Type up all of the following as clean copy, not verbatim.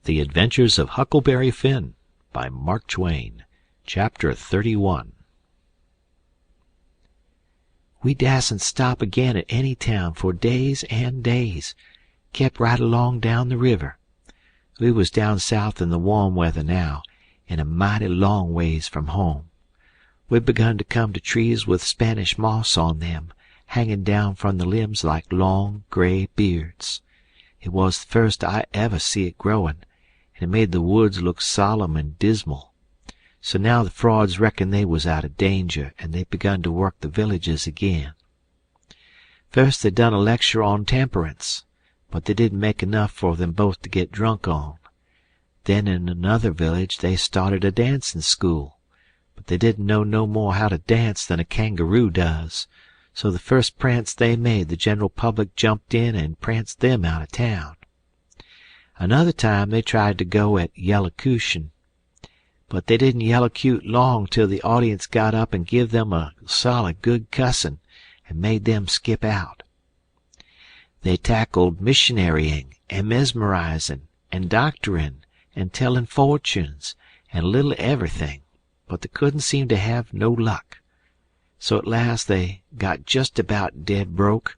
The Adventures of Huckleberry Finn by Mark Twain. Chapter 31. We dasn't stop again at any town for days and days. Kept right along down the river. We was down south in the warm weather now, and a mighty long ways from home. We'd begun to come to trees with Spanish moss on them, hanging down from the limbs like long gray beards. It was the first I ever see it growing, and it made the woods look solemn and dismal. So now the frauds reckoned they was out of danger, and they begun to work the villages again. First they done a lecture on temperance, but they didn't make enough for them both to get drunk on. Then in another village they started a dancing school, but they didn't know no more how to dance than a kangaroo does. So the first prance they made, the general public jumped in and pranced them out of town. Another time they tried to go at yellocution, but they didn't yellocute long till the audience got up and give them a solid good cussin' and made them skip out. They tackled missionarying and mesmerizing and doctoring and telling fortunes and a little everything, but they couldn't seem to have no luck. So at last they got just about dead broke,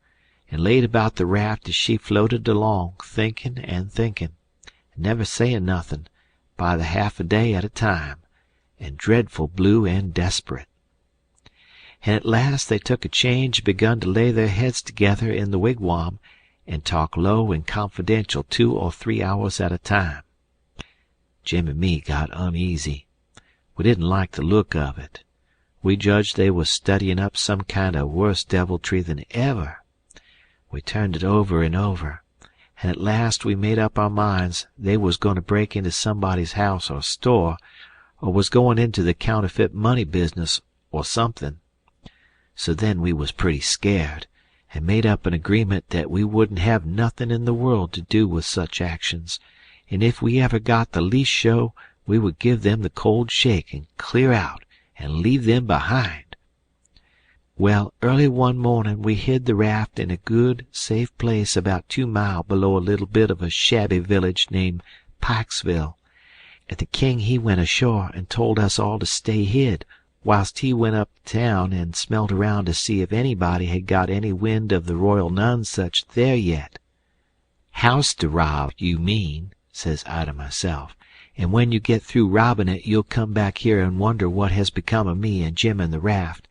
and laid about the raft as she floated along, thinking and thinking, and never saying nothing, by the half a day at a time, and dreadful blue and desperate. And at last they took a change and begun to lay their heads together in the wigwam and talk low and confidential 2 or 3 hours at a time. Jim and me got uneasy. We didn't like the look of it. We judged they was studying up some kind of worse deviltry than ever. We turned it over and over, and at last we made up our minds they was going to break into somebody's house or store, or was going into the counterfeit money business or something. So then we was pretty scared, and made up an agreement that we wouldn't have nothing in the world to do with such actions, and if we ever got the least show we would give them the cold shake and clear out and leave them behind. Well, early one morning we hid the raft in a good, safe place about 2 miles below a little bit of a shabby village named Pikesville, and the king he went ashore and told us all to stay hid, whilst he went up town and smelt around to see if anybody had got any wind of the Royal Nonesuch there yet. "House to rob, you mean," says I to myself, "and when you get through robbing it you'll come back here and wonder what has become of me and Jim and the raft,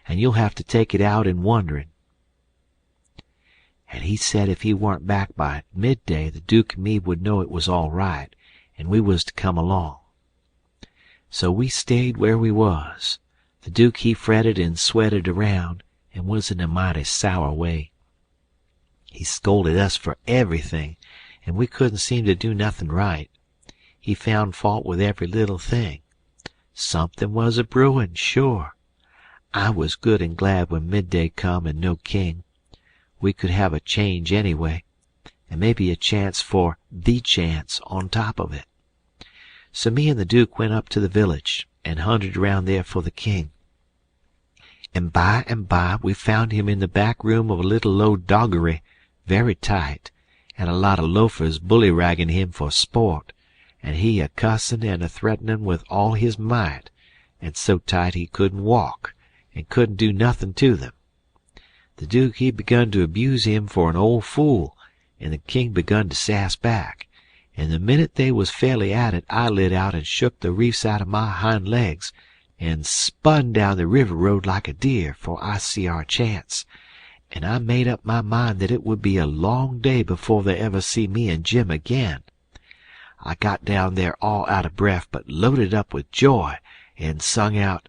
and you'll have to take it out in wondering." And he said if he weren't back by midday the Duke and me would know it was all right, and we was to come along. So we stayed where we was. The Duke he fretted and sweated around, and was in a mighty sour way. He scolded us for everything, and we couldn't seem to do nothing right. He found fault with every little thing. Something was a-brewin', sure. I was good and glad when midday come and no king. We could have a change anyway, and maybe a chance for the chance on top of it. So me and the Duke went up to the village and hunted around there for the king. And by we found him in the back room of a little low doggery, very tight, and a lot of loafers bullyragging him for sport, and he a-cussin' and a-threatenin' with all his might, and so tight he couldn't walk, and couldn't do nothin' to them. The Duke he begun to abuse him for an old fool, and the king begun to sass back, and the minute they was fairly at it I lit out and shook the reefs out of my hind legs, and spun down the river road like a deer, for I see our chance, and I made up my mind that it would be a long day before they ever see me and Jim again. I got down there all out of breath, but loaded up with joy, and sung out,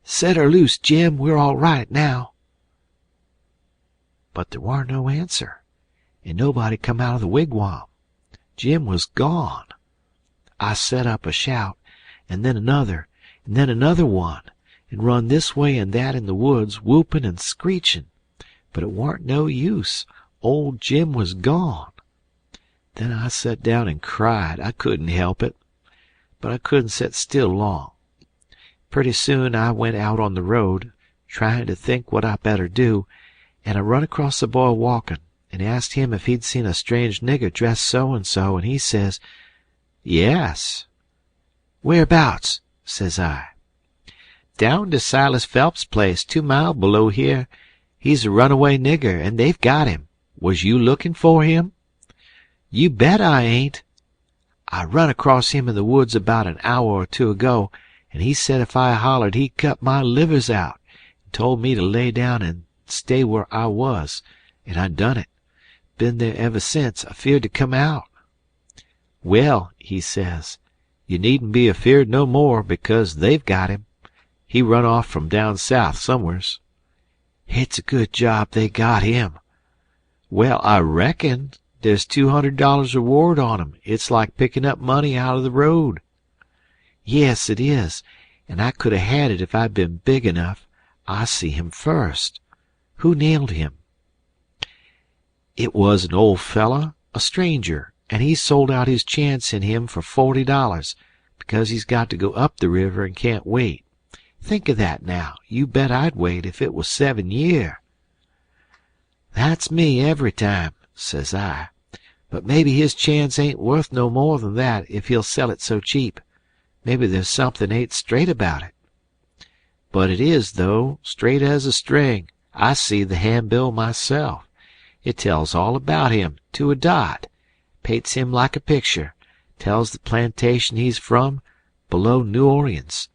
"Set her loose, Jim, we're all right now." But there warn't no answer, and nobody come out of the wigwam. Jim was gone. I set up a shout, and then another one, and run this way and that in the woods, whooping and screeching, but it warn't no use. Old Jim was gone. Then I set down and cried. I couldn't help it, but I couldn't set still long. Pretty soon I went out on the road, trying to think what I better do, and I run across a boy walking, and asked him if he'd seen a strange nigger dressed so-and-so, and he says, "Yes." "Whereabouts?" says I. "Down to Silas Phelps' place, 2 mile below here. He's a runaway nigger, and they've got him. Was you looking for him?" "You bet I ain't. I run across him in the woods about an hour or 2 ago, and he said if I hollered he'd cut my livers out, and told me to lay down and stay where I was, and I done it. Been there ever since, afeard to come out." "Well," he says, "you needn't be afeard no more, because they've got him. He run off from down south somewheres." "It's a good job they got him." "Well, I reckon. There's $200 reward on him. It's like picking up money out of the road." "Yes, it is, and I could 'a' had it if I'd been big enough. I see him first. Who nailed him?" "It was an old feller, a stranger, and he sold out his chance in him for $40, because he's got to go up the river and can't wait. Think o' that now. You bet I'd wait if it was 7 year." "That's me every time," says I. "But maybe his chance ain't worth no more than that if he'll sell it so cheap. Maybe there's something ain't straight about it." "But it is, though, straight as a string. I see the handbill myself. It tells all about him, to a dot. Paints him like a picture. Tells the plantation he's from, below New Orleans.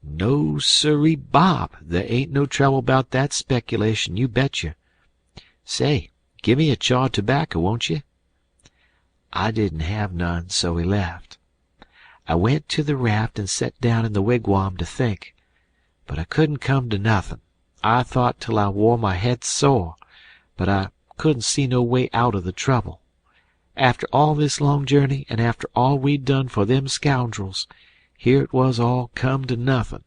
No, sirree, Bob, there ain't no trouble about that speculation, you betcha. Say, give me a chaw of tobacco, won't you?" I didn't have none, so he left. I went to the raft and set down in the wigwam to think, but I couldn't come to nothin'. I thought till I wore my head sore, but I couldn't see no way out of the trouble. After all this long journey, and after all we'd done for them scoundrels, here it was all come to nothin',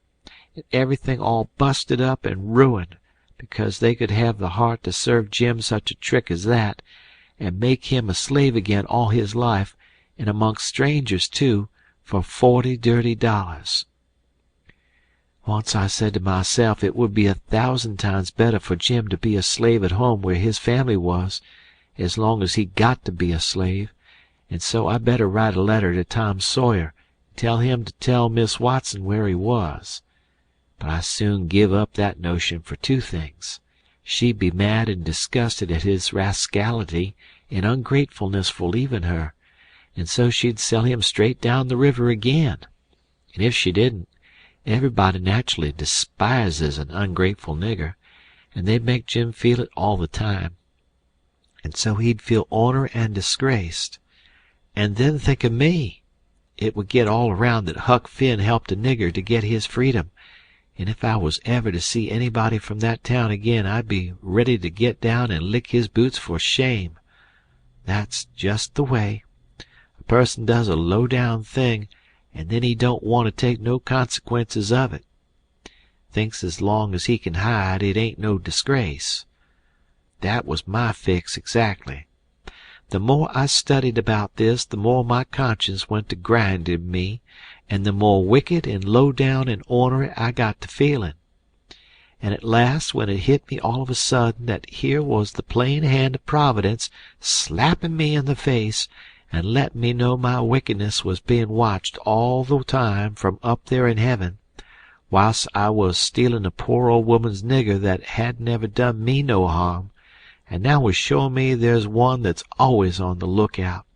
and everything all busted up and ruined, because they could have the heart to serve Jim such a trick as that, and make him a slave again all his life, and amongst strangers too, for $40 dirty. Once I said to myself it would be 1,000 times better for Jim to be a slave at home where his family was, as long as he got to be a slave, and so I better write a letter to Tom Sawyer and tell him to tell Miss Watson where he was. But I soon give up that notion for 2 things. She'd be mad and disgusted at his rascality and ungratefulness for leaving her, and so she'd sell him straight down the river again. And if she didn't, everybody naturally despises an ungrateful nigger, and they'd make Jim feel it all the time. And so he'd feel honor and disgraced. And then think of me. It would get all around that Huck Finn helped a nigger to get his freedom, and if I was ever to see anybody from that town again I'd be ready to get down and lick his boots for shame. That's just the way. A person does a low-down thing, and then he don't want to take no consequences of it. Thinks as long as he can hide it ain't no disgrace. That was my fix exactly. The more I studied about this, the more my conscience went to grinding me, and the more wicked and low down and ornery I got to feeling. And at last, when it hit me all of a sudden that here was the plain hand of Providence slapping me in the face and letting me know my wickedness was being watched all the time from up there in heaven, whilst I was stealing a poor old woman's nigger that hadn't ever done me no harm, and now was showing me there's one that's always on the lookout,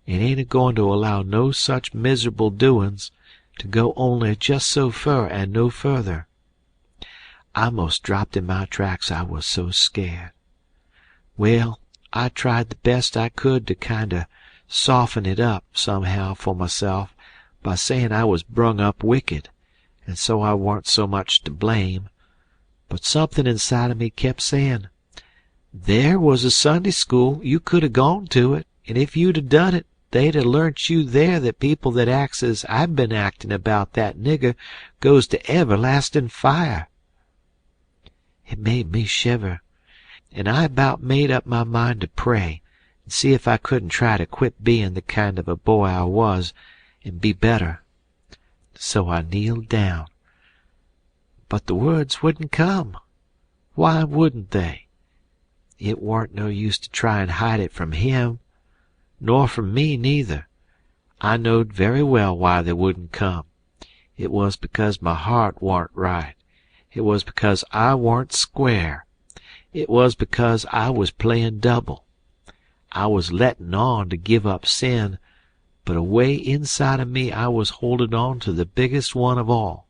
and ain't a-going to allow no such miserable doin's to go only just so fur and no further. I most dropped in my tracks, I was so scared. Well, I tried the best I could to kinder soften it up somehow for myself by saying I was brung up wicked, and so I warn't so much to blame, but something inside of me kept saying, there was a Sunday school, you could 'a' gone to it, and if you'd 'a' done it, they'd 'a' learnt you there that people that acts as I've been acting about that nigger goes to everlasting fire. It made me shiver, and I about made up my mind to pray and see if I couldn't try to quit being the kind of a boy I was and be better. So I kneeled down. But the words wouldn't come. Why wouldn't they? It warn't no use to try and hide it from him, nor from me neither. I knowed very well why they wouldn't come. It was because my heart warn't right. It was because I warn't square. It was because I was playin' double. I was lettin' on to give up sin, but away inside of me I was holdin' on to the biggest one of all.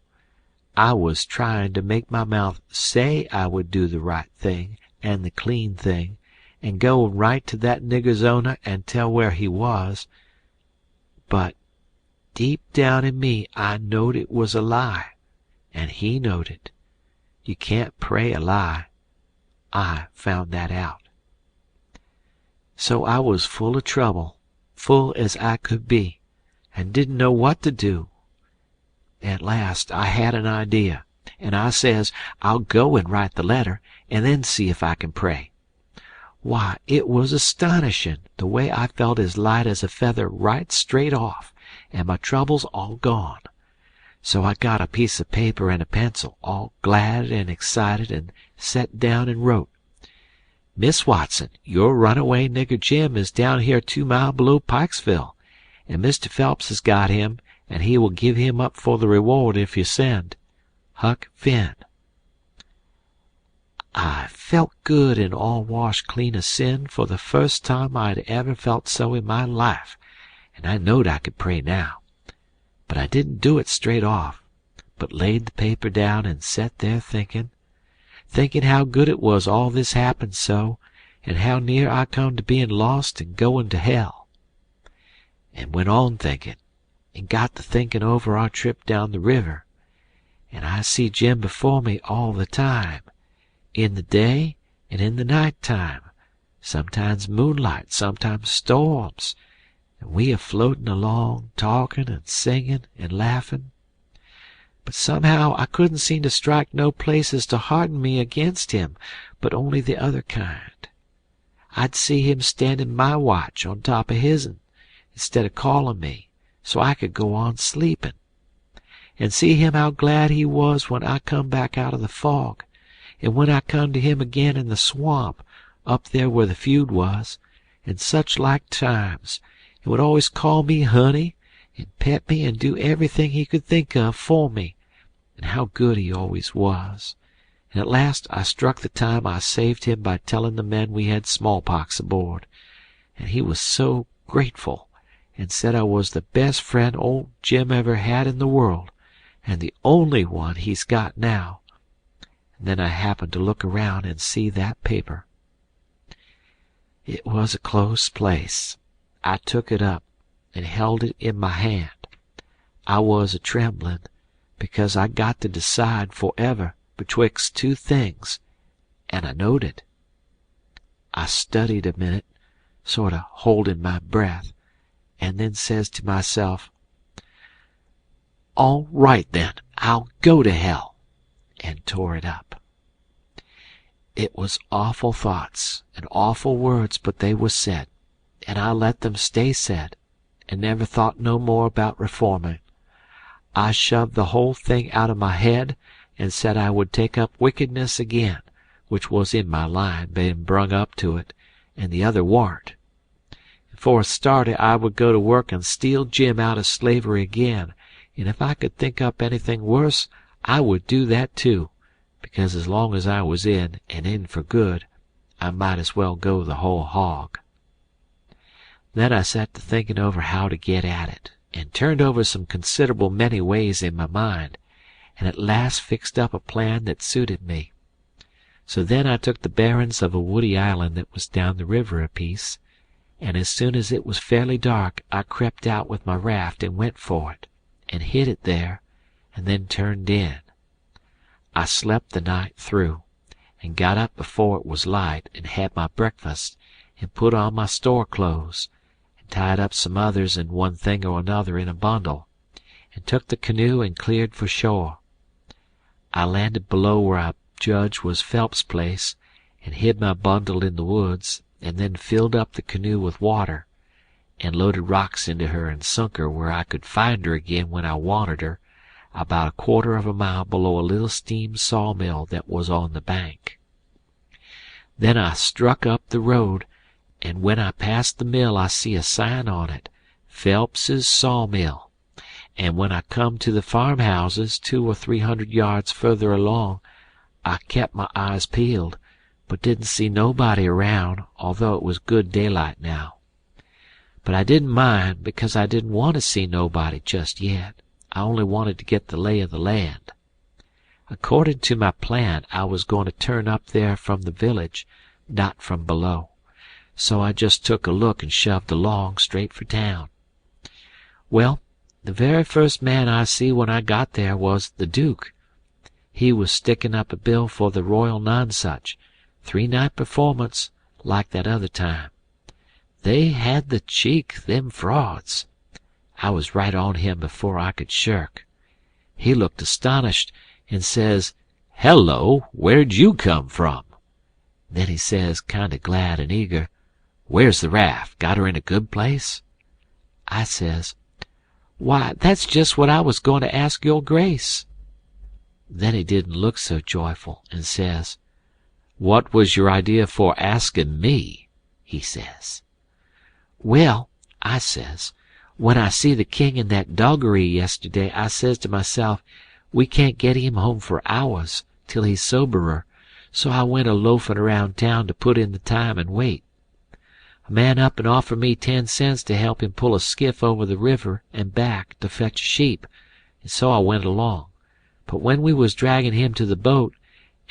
I was tryin' to make my mouth say I would do the right thing and the clean thing, and go right to that nigger's owner and tell where he was. But deep down in me I knowed it was a lie, and he knowed it. You can't pray a lie. I found that out. So I was full of trouble, full as I could be, and didn't know what to do. At last I had an idea, and I says I'll go and write the letter, and then see if I can pray. Why, it was astonishin' the way I felt as light as a feather right straight off, and my troubles all gone. So I got a piece of paper and a pencil, all glad and excited, and set down and wrote, "Miss Watson, your runaway nigger Jim is down here 2 miles below Pikesville, and Mr. Phelps has got him, and he will give him up for the reward if you send. Huck Finn." I felt good and all washed clean of sin for the first time I'd ever felt so in my life, and I knowed I could pray now. But I didn't do it straight off, but laid the paper down and set there thinking how good it was all this happened so, and how near I come to being lost and going to hell. And went on thinking, and got to thinking over our trip down the river, and I see Jim before me all the time, in the day and in the night time, sometimes moonlight, sometimes storms, and we a floating along, talking and singing and laughing. But somehow I couldn't seem to strike no places to harden me against him, but only the other kind. I'd see him standing my watch on top of his'n, instead of calling me, so I could go on sleeping, and see him how glad he was when I come back out of the fog, and when I come to him again in the swamp, up there where the feud was, and such like times, and would always call me honey, and pet me and do everything he could think of for me, and how good he always was. And at last I struck the time I saved him by telling the men we had smallpox aboard, and he was so grateful, and said I was the best friend old Jim ever had in the world, and the only one he's got now. And then I happened to look around and see that paper. It was a close place. I took it up and held it in my hand. I was a-trembling, because I got to decide forever betwixt two things, and I knowed it. I studied a minute, sort of holding my breath, and then says to myself, "All right, then, I'll go to hell," and tore it up. It was awful thoughts and awful words, but they was said, and I let them stay said, and never thought no more about reforming. I shoved the whole thing out of my head, and said I would take up wickedness again, which was in my line, being brung up to it, and the other warn't. For a starter, I would go to work and steal Jim out of slavery again, and if I could think up anything worse, I would do that too, because as long as I was in, and in for good, I might as well go the whole hog. Then I set to thinking over how to get at it, and turned over some considerable many ways in my mind, and at last fixed up a plan that suited me. So then I took the bearings of a woody island that was down the river a piece, and as soon as it was fairly dark I crept out with my raft and went for it, and hid it there, and then turned in. I slept the night through, and got up before it was light, and had my breakfast, and put on my store clothes, and tied up some others and one thing or another in a bundle, and took the canoe and cleared for shore. I landed below where I judged was Phelps' place, and hid my bundle in the woods, and then filled up the canoe with water, and loaded rocks into her and sunk her where I could find her again when I wanted her, about a quarter of a mile below a little steam sawmill that was on the bank. Then I struck up the road, and when I passed the mill I see a sign on it, Phelps's sawmill. And when I come to the farmhouses 200 or 300 yards further along, I kept my eyes peeled, but didn't see nobody around, although it was good daylight now. But I didn't mind, because I didn't want to see nobody just yet. I only wanted to get the lay of the land. According to my plan, I was going to turn up there from the village, not from below. So I just took a look and shoved along straight for town. Well, the very first man I see when I got there was the Duke. He was sticking up a bill for the Royal Nonsuch, 3-night performance, like that other time. They had the cheek, them frauds. I was right on him before I could shirk. He looked astonished, and says, "Hello, where'd you come from?" Then he says, kind of glad and eager, "Where's the raft? Got her in a good place?" I says, "Why, that's just what I was going to ask your grace." Then he didn't look so joyful, and says, "What was your idea for asking me?" he says. "Well," I says, "when I see the king in that doggery yesterday, I says to myself, we can't get him home for hours, till he's soberer, so I went a-loafing around town to put in the time and wait. A man up and offered me 10 cents to help him pull a skiff over the river and back to fetch a sheep, and so I went along. But when we was dragging him to the boat,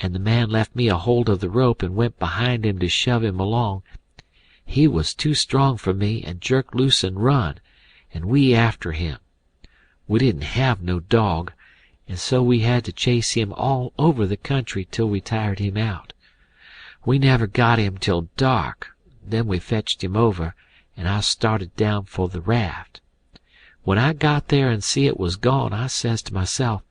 and the man left me a hold of the rope and went behind him to shove him along, he was too strong for me and jerked loose and run, and we after him. We didn't have no dog, and so we had to chase him all over the country till we tired him out. We never got him till dark. Then we fetched him over, and I started down for the raft. When I got there and see it was gone, I says to myself,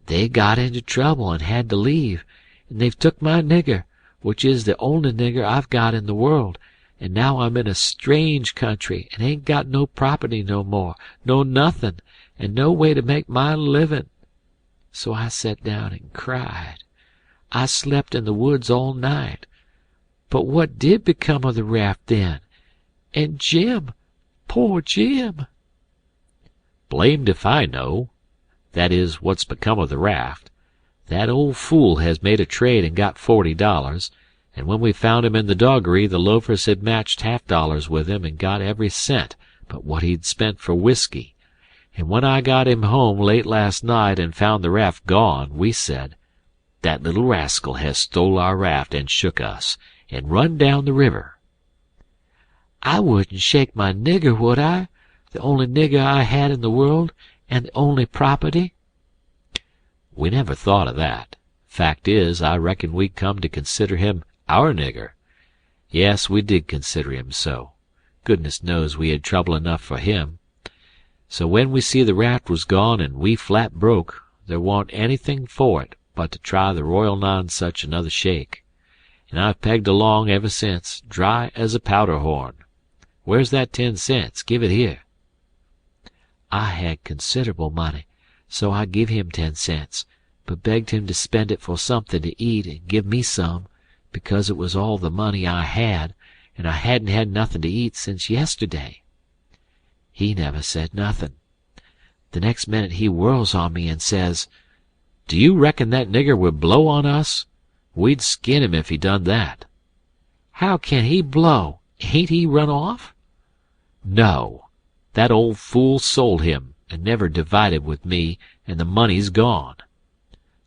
they got into trouble and had to leave, and they've took my nigger, which is the only nigger I've got in the world, and now I'm in a strange country and ain't got no property no more, no nothing, and no way to make my living. So I sat down and cried. I slept in the woods all night. But what did become of the raft then? And Jim, poor Jim?" "Blamed if I know. That is, what's become of the raft. That old fool has made a trade and got $40, and when we found him in the doggery the loafers had matched $half with him and got every cent but what he'd spent for whiskey. And when I got him home late last night and found the raft gone, we said, 'That little rascal has stole our raft and shook us, and run down the river.'" "I wouldn't shake my nigger, would I? The only nigger I had in the world, and the only property?" "We never thought of that. Fact is, I reckon we come to consider him our nigger. Yes, we did consider him so. Goodness knows we had trouble enough for him. So when we see the raft was gone and we flat broke, there wa'n't anything for it but to try the Royal Nonsuch another shake. And I've pegged along ever since, dry as a powder horn. Where's that 10 cents? Give it here." I had considerable money, so I give him 10 cents, but begged him to spend it for something to eat and give me some, because it was all the money I had, and I hadn't had nothing to eat since yesterday. He never said nothing. The next minute he whirls on me and says, "Do you reckon that nigger would blow on us? We'd skin him if he done that." "How can he blow? Ain't he run off?" "No. That old fool sold him, and never divided with me, and the money's gone."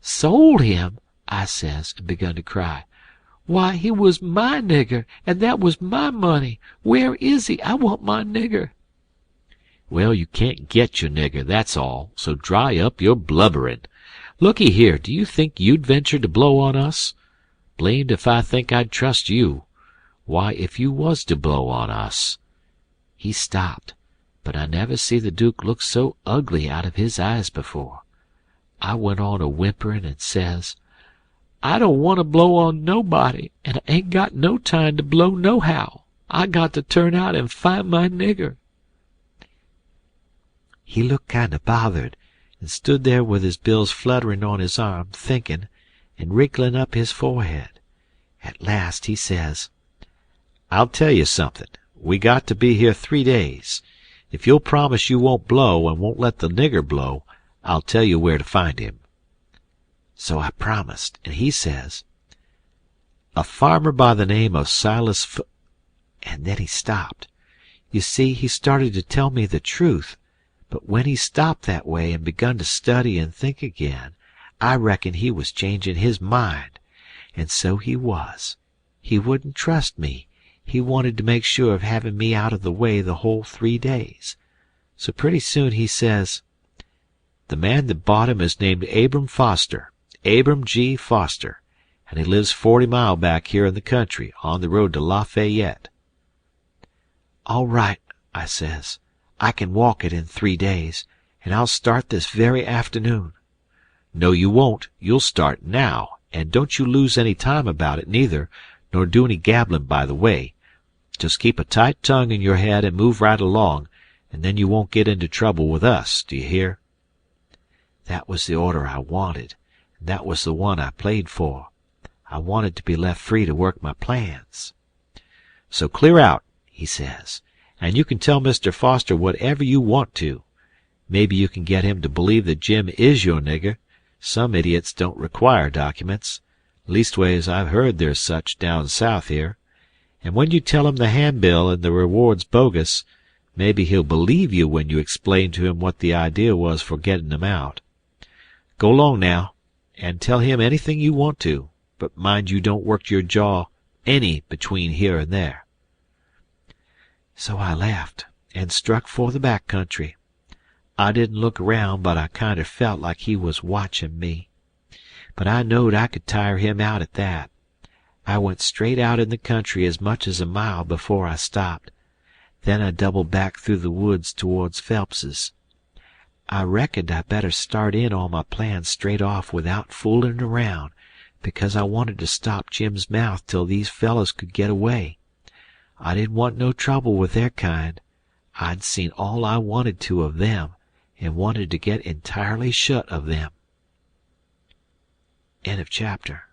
"Sold him?" I says, and begun to cry. "Why, he was my nigger, and that was my money. Where is he? I want my nigger." "Well, you can't get your nigger, that's all, so dry up your blubberin'. Looky here, do you think you'd venture to blow on us? Blamed if I think I'd trust you. Why, if you was to blow on us—" He stopped, but I never see the Duke look so ugly out of his eyes before. I went on a-whimperin' and says, "I don't want to blow on nobody, and I ain't got no time to blow nohow. I got to turn out and find my nigger." He looked kind of bothered, and stood there with his bills fluttering on his arm, thinking, and wrinkling up his forehead. At last he says, "I'll tell you something. We got to be here 3 days. If you'll promise you won't blow and won't let the nigger blow, I'll tell you where to find him.' So I promised, and he says, 'A farmer by the name of Silas F—' And then he stopped. You see, he started to tell me the truth, but when he stopped that way and begun to study and think again, I reckon he was changing his mind. And so he was. He wouldn't trust me. He wanted to make sure of having me out of the way the whole 3 days. So pretty soon he says, 'The man that bought him is named Abram Foster, Abram G. Foster, and he lives 40 mile back here in the country, on the road to Lafayette.' 'All right,' I says. 'I can walk it in 3 days, and I'll start this very afternoon.' 'No, you won't. You'll start now, and don't you lose any time about it, neither, nor do any gabbling by the way. Just keep a tight tongue in your head and move right along, and then you won't get into trouble with us, do you hear?' That was the order I wanted, and that was the one I played for. I wanted to be left free to work my plans. 'So clear out,' he says, 'and you can tell Mr. Foster whatever you want to. Maybe you can get him to believe that Jim is your nigger. Some idiots don't require documents. Leastways, I've heard there's such down south here. And when you tell him the handbill and the reward's bogus, maybe he'll believe you when you explain to him what the idea was for getting him out. Go along now, and tell him anything you want to, but mind you don't work your jaw any between here and there.' So I left, and struck for the back country. I didn't look around, but I kinder felt like he was watching me. But I knowed I could tire him out at that. I went straight out in the country as much as a mile before I stopped. Then I doubled back through the woods towards Phelps's. I reckoned I better start in on my plans straight off without fooling around, because I wanted to stop Jim's mouth till these fellows could get away. I didn't want no trouble with their kind. I'd seen all I wanted to of them, and wanted to get entirely shut of them. End of chapter.